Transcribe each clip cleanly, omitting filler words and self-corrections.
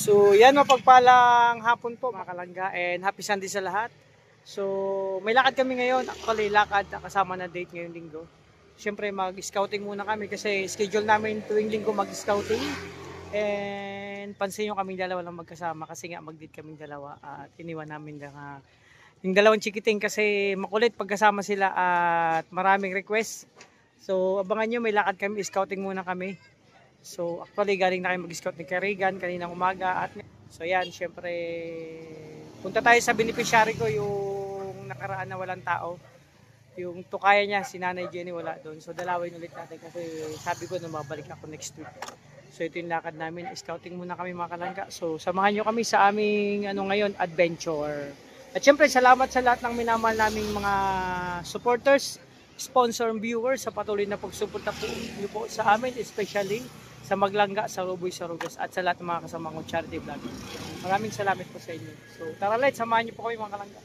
So yan, mapagpalang hapon po mga kalangga, and happy Sunday sa lahat. So may lakad kami ngayon, actually lakad kasama na date ngayong linggo. Siyempre mag-scouting muna kami kasi schedule namin tuwing linggo mag-scouting. And pansin nyo kaming dalawa lang magkasama kasi nga mag-date kaming dalawa at iniwan namin lang yung dalawang chikiting kasi makulit pagkasama sila at maraming request. So abangan nyo, may lakad kami, scouting muna kami. So actually galing na kayo mag-scout ni Karigan kaninang umaga at so yan, syempre punta tayo sa beneficiary ko, yung nakaraan na walang tao, yung tukaya niya, si Nanay Jenny wala doon. So dalawin ulit natin kasi sabi ko na mabalik ako next week. So ito yung lakad namin, scouting muna kami mga kalangga. So samahan nyo kami sa aming ngayon, adventure. At syempre salamat sa lahat ng minamahal naming mga supporters, sponsor and viewers sa patuloy na pagsuporta po sa amin, especially sa Maglangga, sa Ruboy, sa Rugas at sa lahat ng mga kasama kong charity vlog. Maraming salamat po sa inyo. So tara, let's samahan niyo po kami mga kalangga.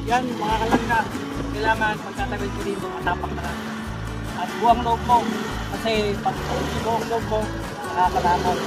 Yan mga kalangga, kailangan pagtatawid ko dito, matapak na lang. At buwang loob mo, kasi pag buwang loob mo, nakakatakot.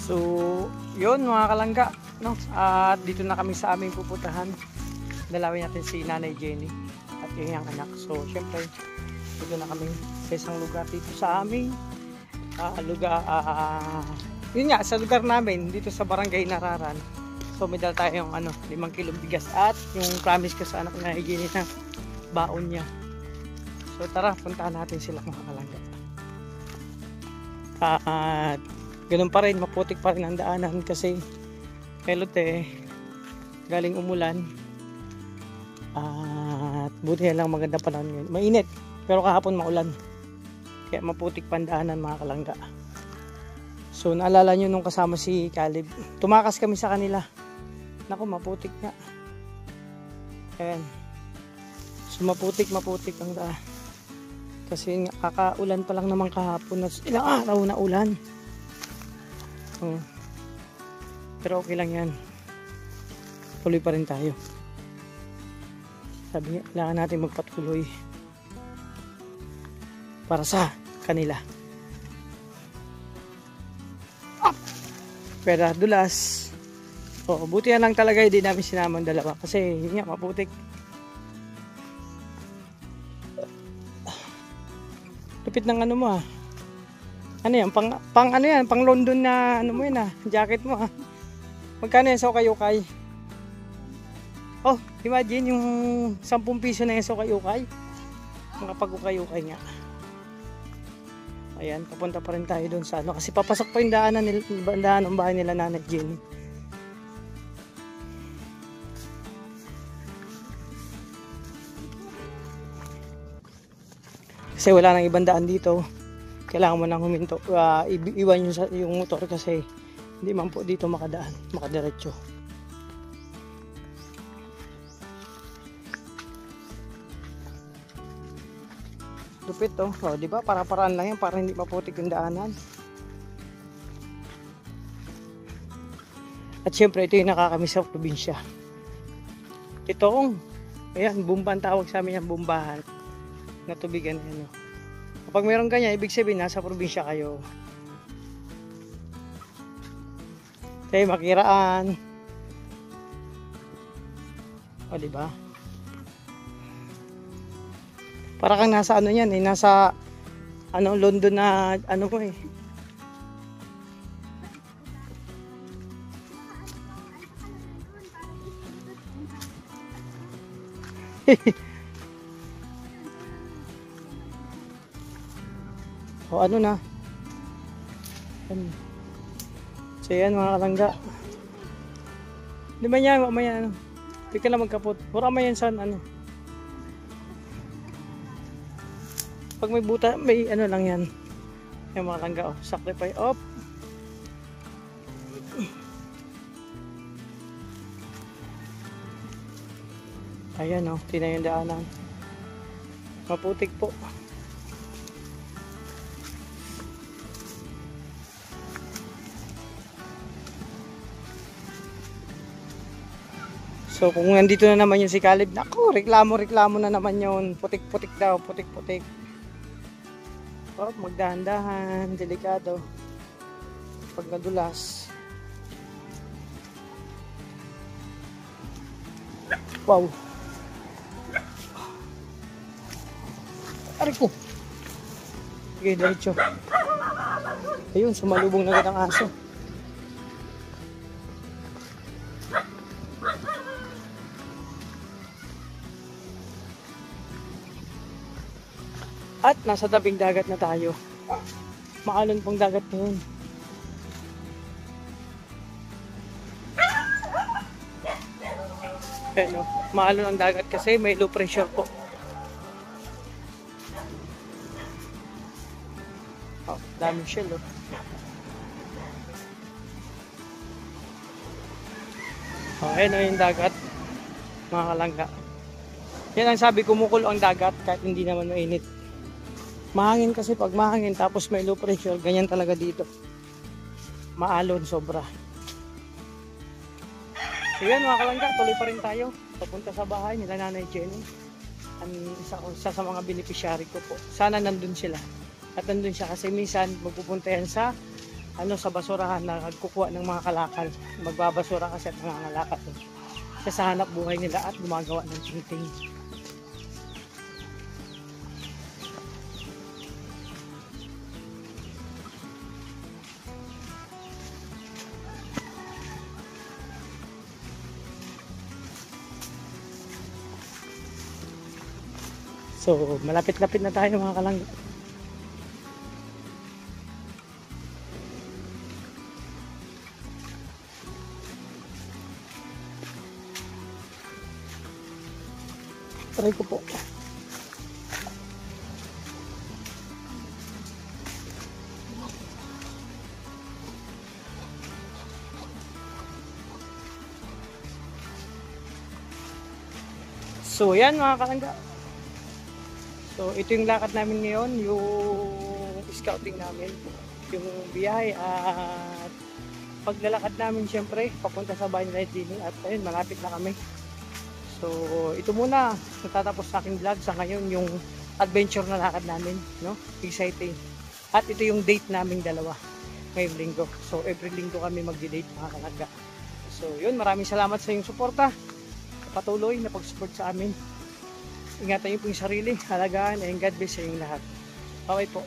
So, yun mga kalangga, no? At dito na kami sa aming pupuntahan. Dalawin natin si Nanay Jenny at yung iyang anak. So, syempre, dito na kami sa isang lugar dito sa aming lugar. Yun nga, sa lugar namin, dito sa Barangay Nararan. So, may dala tayong 5 kilong bigas at yung promise ko sa anak na Jenny na baon niya. So, tara, puntahan natin sila mga kalangga. At ganun pa rin, maputik pa rin ang daanan kasi elote galing umulan. At buti na lang maganda panahon ngayon. Mainit pero kahapon maulan. Kaya maputik pa ang daanan mga kalangga. So naalala nyo nung kasama si Caleb, tumakas kami sa kanila. Naku, maputik nga. Ayan. So maputik ang daan. Kasi kakaulan pa lang naman kahapon. Ilang araw na ulan. Pero okay lang yan. Tuloy pa rin tayo. Sabi nga, kailangan natin magpatuloy. Para sa kanila. Pero dulas. Buti na lang talaga hindi namin sinama ang dalawa. Kasi yun nga, maputik. Lupit ng ano mo ah. Ano yan? Pang ano yan? Pang London na ano mo yun ah. Jacket mo ah. Magkano yan sa ukay-ukay? Oh, imagine yung 10 piso na yan sa ukay-ukay. Makapag ukay-ukay nga. Ayan, papunta pa rin tayo doon sa ano. Kasi papasok pa yung daanan ng bahay nila Nanay Jenny. Kasi wala nang ibang daan dito. Kailangan mo nang huminto. Iwan yung motor kasi hindi man po dito makadiretso. Lupit to. Di ba? Para-paraan lang yan para hindi maputik yung daanan. At syempre ito yung nakakamiss sa probinsya. Itong, ayan, bumban tawag sa amin yung bumbahan. Na tubigan yan. Kapag meron ganyan, ibig sabihin nasa probinsya kayo. Kaya makiraan. Di ba? Para kang nasa ano yan nasa ano London na ano ko eh. Ano na. So yan mga kalangga. Di ba yan mamaya ano. Hindi ka na magkapot. Pura mo yan saan ano. Pag may buta, may ano lang yan. Yung mga langga, sacrifice up. Ayan tingnan yung daanan. Maputik po. So kung nandito na naman yung si Caleb, naku, reklamo na naman yun. Putik-putik daw, putik-putik. Magdahan-dahan, delikado. Pag nadulas. Wow. Aray ko. Sige, diretso. Ayun, sumalubong na agad ang aso. At nasa tabing dagat na tayo. Maalon pong dagat ngayon. Maalon ang dagat kasi may low pressure po. Daming shell Ayan yung dagat. Mga kalangga. Yan ang sabi, kumukulo ang dagat kahit hindi naman mainit. Mahangin kasi pag mahangin tapos may low pressure, ganyan talaga dito. Maalon sobra. So yan mga kalangga, tuloy pa rin tayo. Papunta sa bahay nila Nanay Jenny. Isa sa mga beneficiary ko po. Sana nandun sila. At nandun siya kasi minsan magpupunta yan sa basurahan na nagkukuha ng mga kalakal. Magbabasura kasi at mga kalakal. Kasi sa hanap buhay nila at gumagawa ng ting-ting. So, malapit-lapit na tayo mga kalangga. Try ko po. So, yan mga kalangga. So, ito yung lakad namin ngayon, yung scouting namin, yung biyahe at paglalakad namin syempre, papunta sa Banilay din at ayun, malapit na kami. So, ito muna, natatapos sa aking vlog sa ngayon, yung adventure na lakad namin, no? Exciting. At ito yung date naming dalawa ngayong linggo. So, every linggo kami magdi-date mga kalangga. So, yun, maraming salamat sa iyong suporta. Patuloy na pag-support sa amin. Ingatan niyo po yung sarili, halagaan, and God bless sa inyong lahat. Bye po.